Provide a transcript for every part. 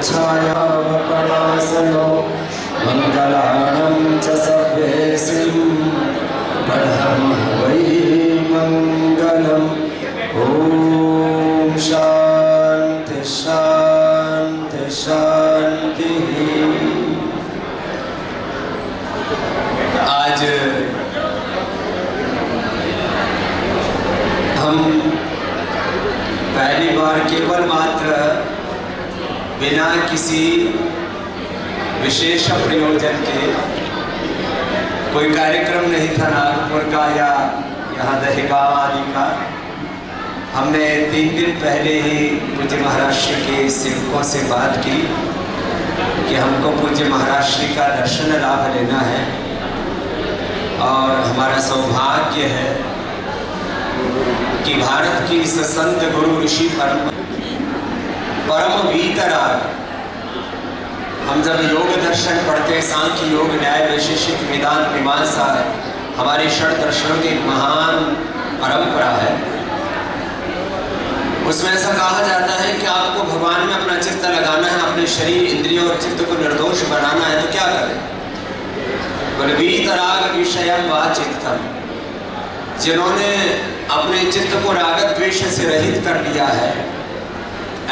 छायावपणासनो मङ्गलानं च सभ्येसिं पठमः वै मङ्गलम्। ॐ शान्ति शान्ति शान्तिः। आज हम पहली बार केवल मात्र बिना किसी विशेष प्रयोजन के, कोई कार्यक्रम नहीं था नागपुर का या यहाँ दहेगांव आदि का, हमने 3 दिन पहले ही पूज्य महाराज श्री के सेवकों से बात की कि हमको पूज्य महाराज श्री का दर्शन लाभ लेना है और हमारा सौभाग्य है कि भारत की संत गुरु ऋषि परम वीतराग, हम जब योग दर्शन पढ़ते, सांख्य योग न्याय वैशेषिक वेदांत मीमांसा हमारे षड दर्शनों की एक महान परंपरा है। उसमें ऐसा कहा जाता है कि आपको भगवान में अपना चित्त लगाना है, अपने शरीर इंद्रियों और चित्त को निर्दोष बनाना है, तो क्या करें? बोले वीतराग विषयम वा चित्तम, जिन्होंने अपने चित्त को राग द्वेष से रहित कर लिया है,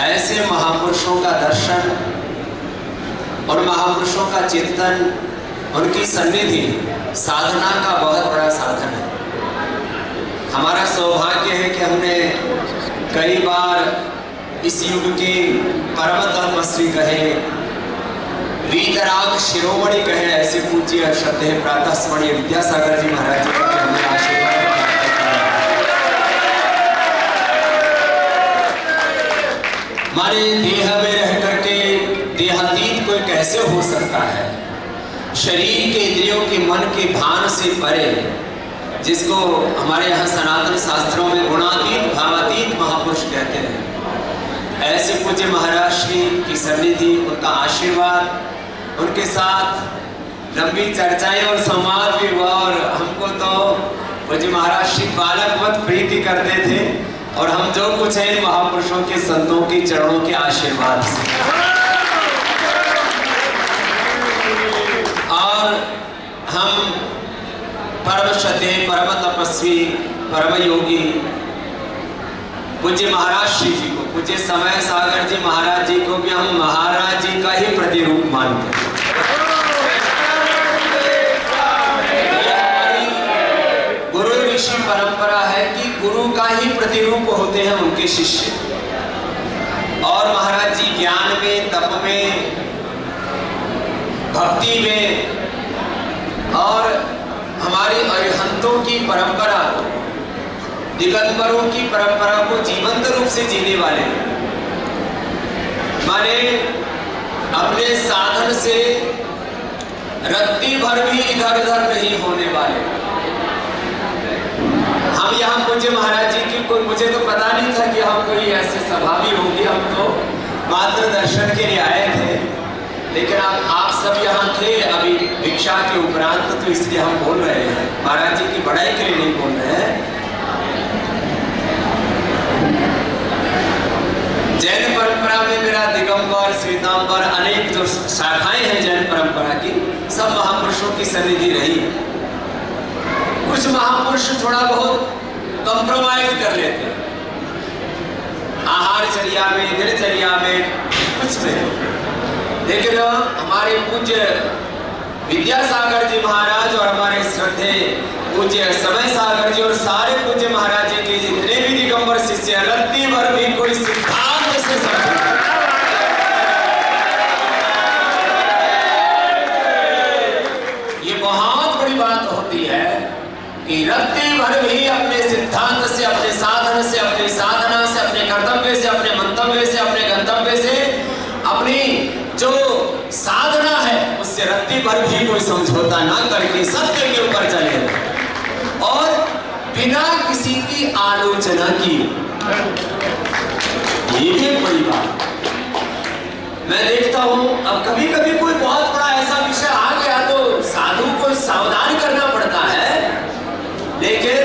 ऐसे महापुरुषों का दर्शन और महापुरुषों का चिंतन, उनकी सन्निधि साधना का बहुत बड़ा साधन है। हमारा सौभाग्य है कि हमने कई बार इस युग के परम तपस्वी कहे, वीतराग शिरोमणि कहे, ऐसे पूज्य श्रद्धेय प्रातः स्मरणीय विद्यासागर जी महाराज जी का हमने आशीर्वाद। हमारे देह में रह करके देहातीत कोई कैसे हो सकता है? शरीर के इंद्रियों के मन के भान से परे, जिसको हमारे यहाँ सनातन शास्त्रों में गुणातीत भावातीत महापुरुष कहते हैं, ऐसे पूज्य महाराज श्री की सन्निधि, उनका आशीर्वाद, उनके साथ लंबी चर्चाएं और संवाद भी हुआ और हमको तो पूज्य महाराज श्री बालकवत प्रीति करते थे और हम जो कुछ है इन महापुरुषों के संतों के चरणों के आशीर्वाद से। और हम परम श्रद्धेय परम तपस्वी परम योगी पूज्य महाराज श्री जी को, पूज्य समय सागर जी महाराज जी को भी हम महाराज जी का ही प्रतिरूप मानते हैं। गुरु ऋषि परंपरा है कि गुरु का ही प्रतिरूप होते हैं उनके शिष्य। और महाराज जी ज्ञान में, तप में, भक्ति में और हमारे अरिहंतों की परंपरा को, दिगंबरों की परंपरा को जीवंत रूप से जीने वाले, माने अपने साधन से रत्ती भर भी इधर उधर नहीं होने वाले। हम यहाँ पूज्य महाराज जी की कोई, मुझे तो पता नहीं था कि हम कोई ऐसे सभा भी होगी, हम तो मात्र दर्शन के लिए आए थे, लेकिन आप सब यहाँ थे अभी भिक्षा के उपरांत, तो इसलिए हम बोल रहे हैं, महाराज जी की बड़ाई के लिए नहीं बोल रहे हैं। जैन परंपरा में मेरा दिगंबर, श्वेतांबर, अनेक जो शाखाएं हैं जैन परंपरा की, सब महापुरुषों की सन्निधि रही। कुछ महापुरुष थोड़ा बहुत कंप्रोमाइज कर लेते हैं आहारचर्या में, दिनचर्या में, कुछ में, लेकिन हमारे पूज्य विद्यासागर जी महाराज और हमारे श्रद्धेय पूज्य समय सागर जी और सारे पूज्य महाराज जी के जितने भी दिगंबर शिष्य, रत्ती भर भी कोई सिद्धांत से ये बहुत बड़ी बात होती है कि रत्ती भर भी अपने सिद्धांत से, अपने साधन से, अपनी साधना से, अपने कर्तव्य से, अपने मंतव्य से, अपने गंतव्य से, अपनी जो साधना है उससे रत्ती भर भी कोई समझौता ना करके सत्य के ऊपर चले और बिना किसी की आलोचना की। ये भी बड़ी बात मैं देखता हूं। अब कभी कभी कोई बहुत बड़ा ऐसा विषय आ गया तो साधु को सावधान करना पड़ता है, लेकिन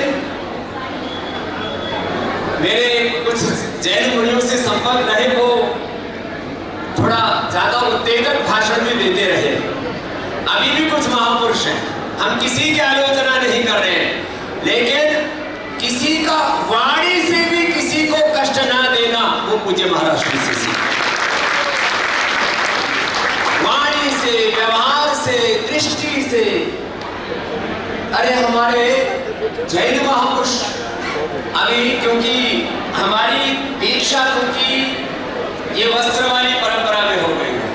मेरे कुछ जैन मुनियों से संपर्क रहे, वो थोड़ा उत्तेजक भाषण भी देते रहे। अभी भी कुछ महापुरुष हैं, हम किसी की आलोचना नहीं कर रहे हैं, लेकिन किसी का वाणी से भी किसी को कष्ट ना देना, वो पूज्य महाराज श्री से सीखा। वाणी से, व्यवहार से, दृष्टि से। अरे हमारे जैन महापुरुष अभी, क्योंकि हमारी दीक्षा क्योंकि ये वस्त्र वाली परंपरा में हो गई है,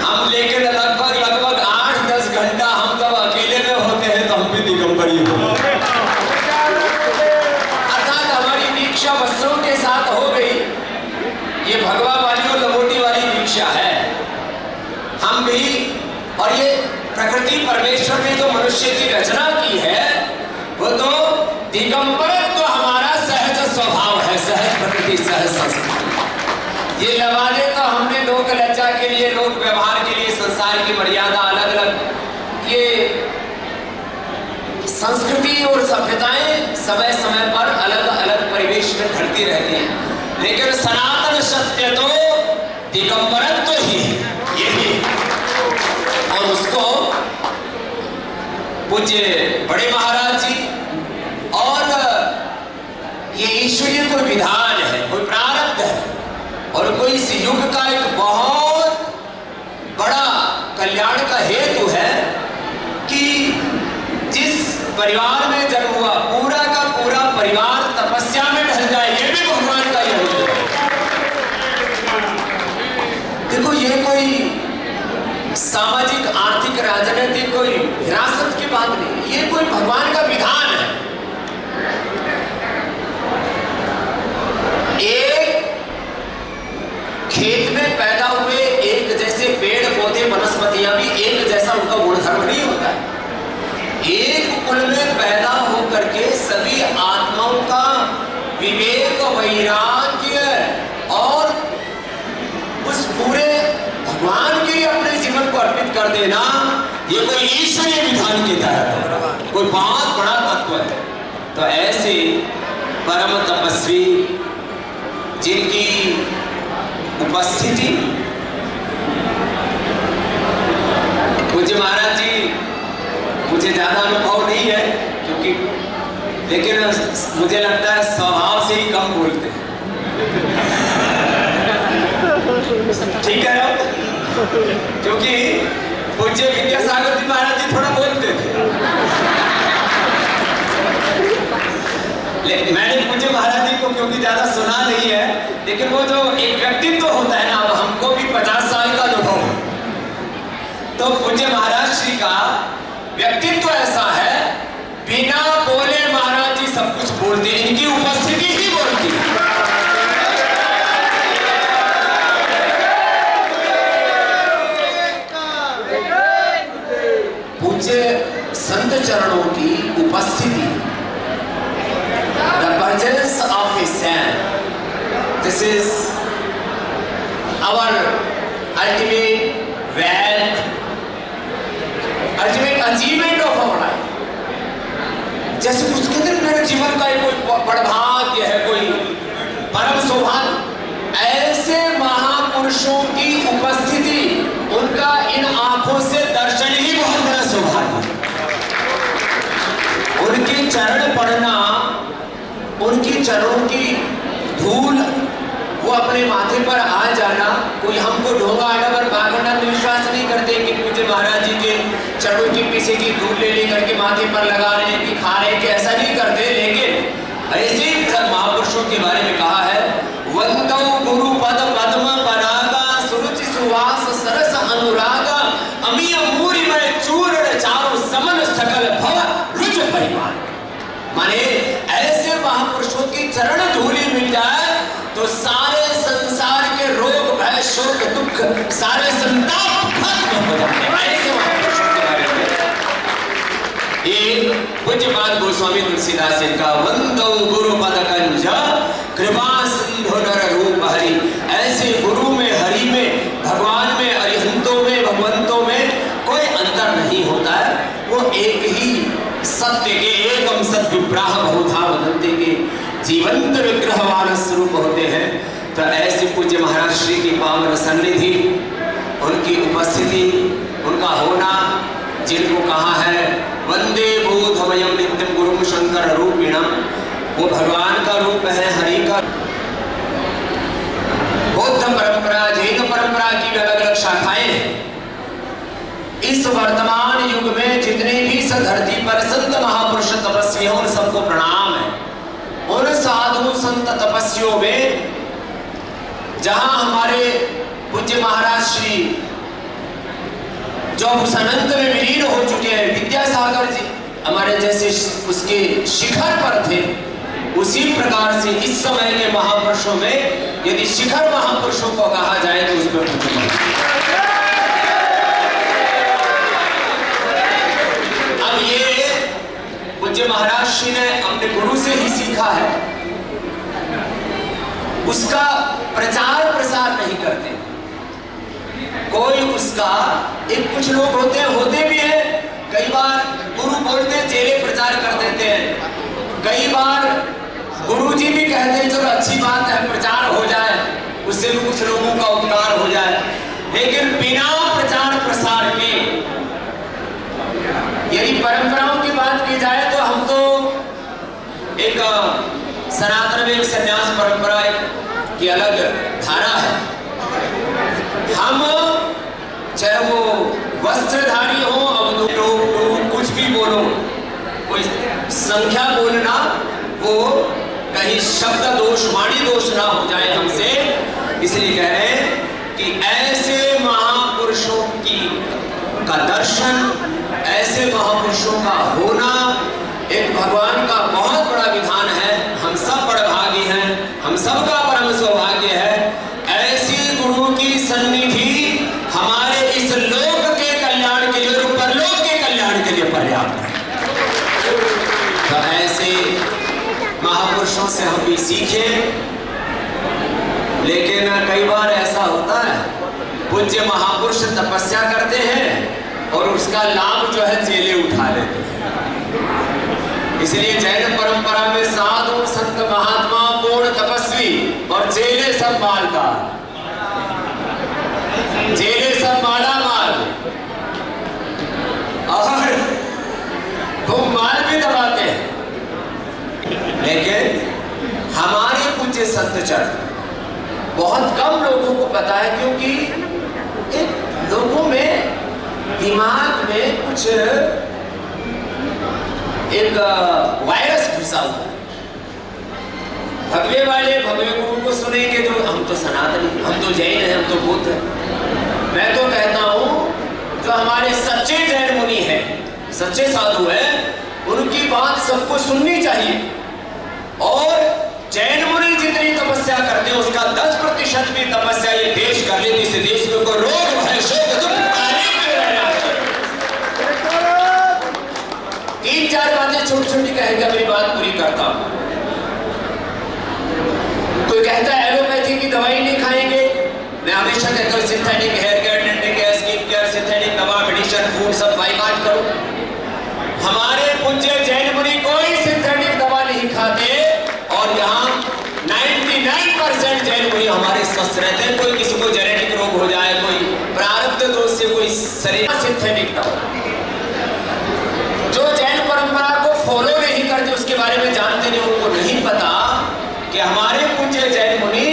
हम लेकिन लगभग 8-10 घंटा हम जब अकेले में होते हैं तो हम भी दिगंबरी हो, अर्थात हमारी दीक्षा वस्त्रों के साथ हो गई। ये भगवा वाली और लंगोटी वाली दीक्षा है हम भी। और ये प्रकृति परमेश्वर ने जो मनुष्य की रचना की है वो तो दिगंबर तो हमारा सहज स्वभाव है, सहज प्रकृति, सहज संस्कृति। ये लबादे तो हमने लोक लज्जा के लिए, लोक व्यवहार के लिए, संसार की मर्यादा अलग अलग, ये संस्कृति और सभ्यताएं समय समय पर अलग अलग परिवेश में घटती रहती हैं, लेकिन सनातन सत्य तो दिगंबरत्व ही है, यही। और उसको पूज्य बड़े महाराज जी, और ये ईश्वरीय कोई विधान है, कोई प्रारब्ध है, और कोई इस युग का एक बहुत बड़ा कल्याण का हेतु है कि जिस परिवार में जन्म हुआ पूरा का पूरा परिवार तपस्या में ढल जाए, ये भी भगवान का ही हेतु है। देखो, ये कोई सामाजिक, आर्थिक, राजनीतिक कोई विरासत की बात नहीं, ये कोई भगवान का विधान है। एक खेत में पैदा हुए एक जैसे पेड़ पौधे वनस्पतियां भी एक जैसा उनका गुणधर्म नहीं होता है। एक कुल में पैदा होकर के सभी आत्माओं का विवेक, वैराग्य और उस पूरे भगवान के लिए अपने जीवन को अर्पित कर देना, ये कोई ईश्वरीय विधान के तहत कोई बहुत बड़ा तत्व है। तो ऐसे परम तपस्वी जिनकी उपस्थिति पूज्य महाराज जी, मुझे ज्यादा अनुभव नहीं है क्योंकि, लेकिन मुझे लगता है स्वभाव से ही कम बोलते हैं, ठीक है ना? क्योंकि पूज्य विद्यासागर जी महाराज जी थोड़ा बोलते थे, लेकिन मैंने पूज्य महाराज जी को क्योंकि ज्यादा सुना नहीं है, लेकिन वो जो एक व्यक्तित्व होता है ना, हमको भी 50 साल का अनुभव है, तो पूज्य महाराज श्री का व्यक्तित्व ऐसा है, बिना बोले महाराज जी सब कुछ बोलते, इनकी उपस्थिति ही बोलती है। पूज्य संत चरणों की उपस्थिति, the presence of his saint, this is our ultimate wealth, ultimate achievement of our life। जैसे उसके अंदर मेरे जीवन का कोई बड़ा भाग्य है, कोई परम सौभाग्य, ऐसे महापुरुषों की उपस्थिति, उनका इन आंखों से दर्शन ही बहुत बड़ा सौभाग्य। उनके चरण पढ़ना, उनकी चरणों की धूल वो अपने माथे पर आ जाना, कोई हमको ढोंगा आडा पर भागना तो विश्वास नहीं करते कि पूज्य महाराज जी के चरणों के पीछे की धूल ले लेकर के माथे पर लगा रहे हैं कि खा रहे हैं, कि ऐसा नहीं करते। लेकिन ऐसे ही महापुरुषों के बारे में कहा है, वंदौ गुरु पद पद्म परागा सुरुचि सुवास सरस अनुरागा अमीय मूरी में चूर्ण चारु समन सकल भव रुच परिवार। माने ऐसे महापुरुषों की चरण धूली मिल जाए तो सारे संसार के रोग, भय, शोक, दुख, सारे संताप खत्म हो जाते हैं। ऐसे महापुरुषों के बारे में एक पूज्यपाद गोस्वामी तुलसीदास जी का वंदौ गुरु पद कंज कृपा सिंधु नर रूप हरि। ऐसे गुरु में, हरि में, भगवान में, अरिहंतों में, भगवंतों में कोई अंतर नहीं होता है। वो एक ही सत्य के एकम सत विप्राह बहुधा वदन्ते के जीवंत विग्रहवान स्वरूप होते हैं। तो ऐसे पूज्य महाराज श्री की पावन सन्निधि उनकी उपस्थिति, उनका होना, जिनको कहा है वंदे बोधमयम नित्यम गुरुम शंकर रूपिणम, वो भगवान का रूप है, हरि का। बौद्ध परंपरा, जैन परंपरा की अलग अलग शाखाएं हैं। इस वर्तमान युग में जितने भी इस धरती पर संत महापुरुष तपस्वी हैं, उन सबको प्रणाम है। उन साधु संत तपस्वियों में जहां हमारे पूज्य महाराज श्री जो उस अनंत में विलीन हो चुके हैं, विद्यासागर जी हमारे जैसे उसके शिखर पर थे, उसी प्रकार से इस समय के महापुरुषों में यदि शिखर महापुरुषों को कहा जाए तो उसमें अब ये पूज्य महाराज श्री ने अपने गुरु से ही सीखा है, उसका प्रचार प्रसार नहीं करते कोई उसका। एक कुछ लोग होते भी हैं, कई बार गुरु बोलते चेले प्रचार कर देते हैं, कई बार गुरुजी भी कहते हैं चलो अच्छी बात है प्रचार हो जाए, उससे भी कुछ लोगों का उपकार हो जाए, लेकिन बिना प्रचार प्रसार के यदि परंपराओं की बात की जाए तो हम तो एक सनातन में संन्यास परंपरा की अलग धारा है। हम चाहे वो वस्त्रधारी हो, अब कुछ भी बोलो, कोई संख्या बोलना वो कहीं शब्द दोष, वाणी दोष ना हो जाए हमसे, इसलिए कह रहे हैं कि ऐसे महापुरुषों की का दर्शन, ऐसे महापुरुषों का होना एक भगवान का बहुत बड़ा विधान है। हम सब बड़भागी हैं, हम सबका परम सौभाग्य है। ऐसी गुरु की सन्निधि हमारे इस लोक के कल्याण के लिए और परलोक के कल्याण के लिए पर्याप्त है। तो ऐसे महापुरुषों से हम भी सीखें। लेकिन कई बार ऐसा होता है पूज्य महापुरुष तपस्या करते हैं और उसका लाभ जो है चेले उठा लेते हैं। इसलिए जैन परंपरा में साधु संत महात्मा पूर्ण तपस्वी और चेले सब मालदार, चेले सब मालामाल, और वो माल भी दबाते हैं। लेकिन हमारे पूज्य संत चरण बहुत कम लोगों को पता है, क्योंकि लोगों में दिमाग में कुछ एक वायरस घुसा हुआ है। भगवे वाले भगवे गुरु को सुनेंगे तो हम तो सनातनी, हम तो जैन हैं, हम तो बुद्ध हैं। मैं तो कहता हूं जो हमारे सच्चे जैन मुनि हैं, सच्चे साधु हैं, उनकी बात सबको सुननी चाहिए। और जैन मुनि जितनी तपस्या करते हैं उसका 10% भी तपस्या ये देश कर ले, इस देश में कोई रोग भय शोक दुख तीन चार बातें छोटी छोटी कहेगा, मेरी बात पूरी करता हूं। कोई कहता है एलोपैथी की दवाई नहीं खाएंगे, मैं हमेशा कहता हूं synthetic hair care, dental care, skin care, synthetic दवा, मेडिसिन, फूड सब बाइकाट करो। हमारे पूज्य जैन मुनि कोई सिंथेटिक दवा नहीं खाते और यहाँ 99% जैन मुनि हमारे स्वस्थ रहते हैं। कोई किसी को जेनेटिक रोग हो जाए, कोई प्रारब्ध दोष से कोई शरीर सिंथेटिक दवा, जो जैन परंपरा को फॉलो नहीं करते, उसके बारे में जानते नहीं, उनको नहीं पता कि हमारे पूज्य जैन मुनि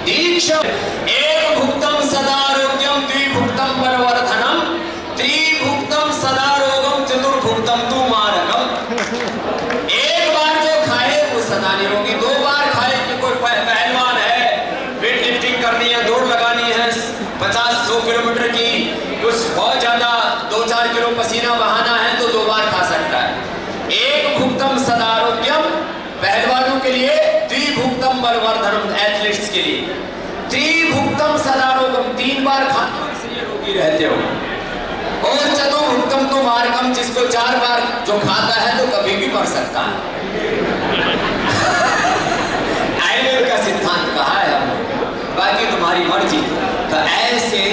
दीक्षा एक भुक्तम सदारोग्यम, द्विभुक्तम बलवर्धनम, त्रिभुक्तम सदारोगम, चतुर्भुक्तम तु मारकम। एक बार जो खाए वो सदा निरोगी, 2 बार खाए कि कोई पहलवान है, वेट लिफ्टिंग करनी है, दौड़ लगानी है 50-100 किलोमीटर की, कुछ बहुत ज्यादा 2-4 किलो पसीना बहाना है तो 2 बार खा सकता है। एक भुक्तम सदारोग्यम पहलवानों के लिए, त्रिभुक्तम बलवर्धनम एथलीट्स के लिए, त्रिभुक्तम सदारोगम 3 बार खाते हो इसलिए रोगी रहते हो, और चतुर्भुक्तम तो मार्गम जिसको 4 बार जो खाता है तो कभी भी मर सकता है। आयुर्वेद का सिद्धांत कहा है हमने, बाकी तुम्हारी मर्जी। तो ऐसे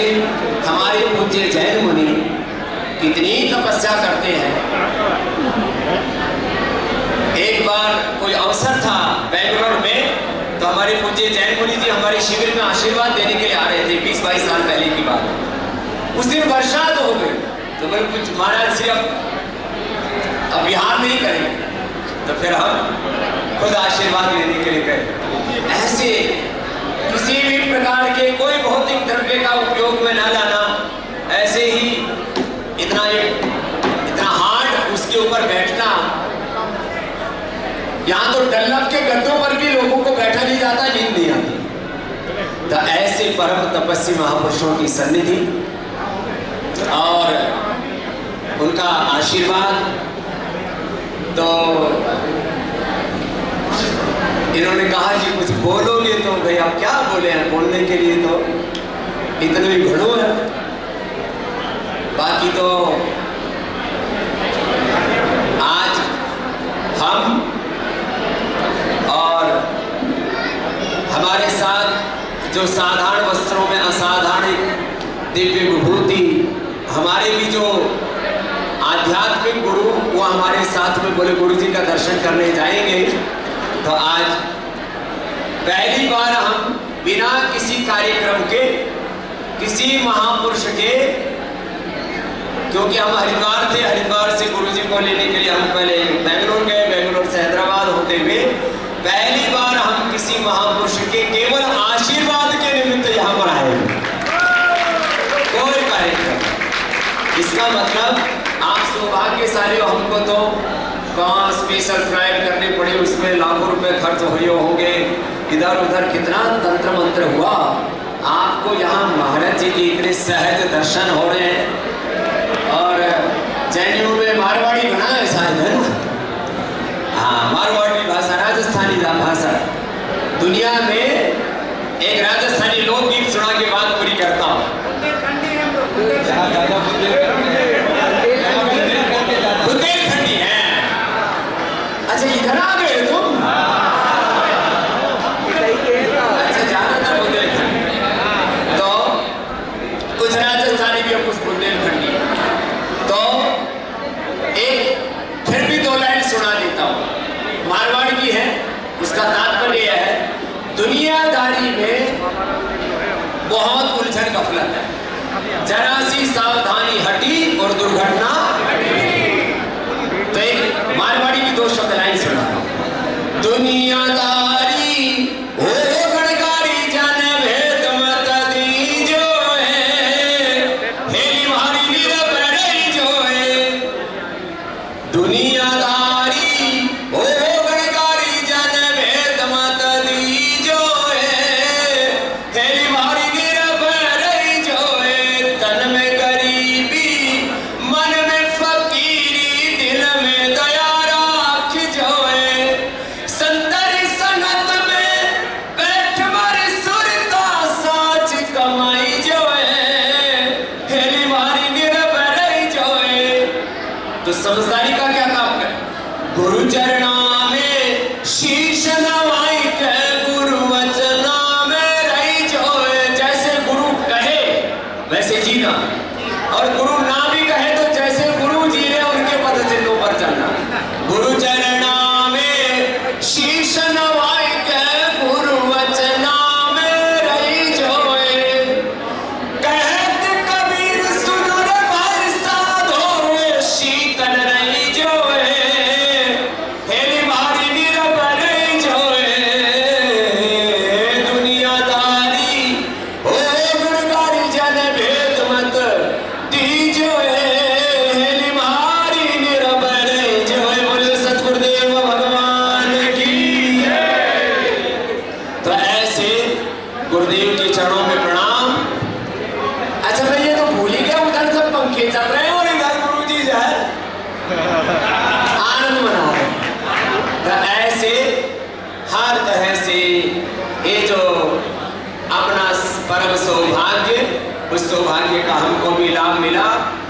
हमारे पूज्य जैन मुनि कितनी तपस्या करते हैं। एक बार कोई अवसर था बेंगलोर में, तो हमारे हमारे पूज्य जैन मुनि जी हमारे शिविर में आशीर्वाद देने के लिए आ रहे थे, 20-22 साल पहले की बात है। उस दिन बरसात हो गई तो बोले कुछ महाराज सिर्फ अब बिहार नहीं करेंगे, तो फिर हम खुद आशीर्वाद लेने के लिए गए। ऐसे किसी भी प्रकार के कोई भौतिक द्रव्य का उपयोग में न लाना, ऐसे ही इतना हार्ड उसके ऊपर बैठना। यहाँ तो डल्लभ के गद्दों पर भी लोगों को बैठा नहीं जाता, नींद नहीं आती। तो ऐसे परम तपस्वी महापुरुषों की सन्निधि और उनका आशीर्वाद, तो इन्होंने कहा कि कुछ बोलोगे तो भाई आप क्या बोले हैं, बोलने के लिए तो इतना ही घड़ो है, बाकी तो आज हम और हमारे साथ जो साधारण वस्त्रों में असाधारण दिव्य विभूति, हमारे भी जो आध्यात्मिक गुरु वो हमारे साथ में बोले गुरु जी का दर्शन करने जाएंगे। तो आज पहली बार हम बिना किसी कार्यक्रम के, किसी महापुरुष के, क्योंकि हम हरिद्वार थे, हरिद्वार से गुरु जी को लेने के लिए हम पहले बेंगलोर गए, बेंगलोर से हैदराबाद होते हुए पहली बार हम किसी महापुरुष के केवल आशीर्वाद के निमित्त यहाँ पर आए। कोई कार्यक्रम, इसका मतलब आप सौभाग्यशाली हो। हमको तो कहाँ स्पेशल फ्लाइट करने पड़े, उसमें लाखों रुपए खर्च हुए होंगे, इधर उधर कितना तंत्र मंत्र हुआ। आपको यहाँ महाराज जी के इतने सहज दर्शन हो रहे हैं। और जैनियों में मारवाड़ी बना है शायद, है ना? हाँ, मारवाड़ी भाषा, राजस्थानी भाषा। दुनिया में एक राजस्थानी लोकगीत सुना के बात पूरी करता हूँ। बुंदेलखंडी है। अच्छा, इधर आ गए तुम? अच्छा, जाना था बुंदेलखंडी। तो कुछ राजस्थानी भी, कुछ बुंदेलखंडी। तो एक फिर भी 2 लाइन सुना देता हूँ। मारवाड़ की है, उसका तात्पर्य है दुनियादारी में बहुत उलझन गफलत है, जरा सी सावधानी हटी और दुर्घटना। तो एक मारवाड़ी की 2 शब्द लाइन सुना। दुनियादारी हो गणकारी जाने भेद मत दीजो है, हेली भारी वीर बड़ई जो है। दुनियादारी हो गणकारी जाने भेद मत दीजो है, हेली भारी वीर बड़ई जो है। तन में गरीबी, मन में फकीरी, दिल में दया राख जो है। संतरी संगत में बैठ मर सुरता साच कमाई जो है, हेली भारी वीर बड़ई जो है। तो समझदारी का क्या काम है? गुरु चरणा में शीश नवाई के, गुरु वचना में रही जो है। जैसे गुरु कहे वैसे जीना, और गुरु ना भी कहे तो जैसे गुरु जी रहे उनके पद चिन्हों पर चलना। गुरु चरणा में शीश नवाई के, गुरु वचना में रही जो है। कहत कबीर सुन रे भाई साधो रे, शीतल रही जो है, हेली भारी वीर बड़ई जो है। दुनियादारी हो गुणकारी जन भेद मत दीजो है, हेली भारी वीर बड़ई जो है। बोले सतगुरुदेव भगवान की। तो ऐसे गुरुदेव के चरणों में प्रणाम। अच्छा, मैं ये तो भूल ही गया, उधर सब पंखे चल रहे हैं और इधर गुरु जी जो है आनंद मना रहे हैं। तो ऐसे हर तरह से ये जो अपना परम सौभाग्य, उस सौभाग्य का हमको भी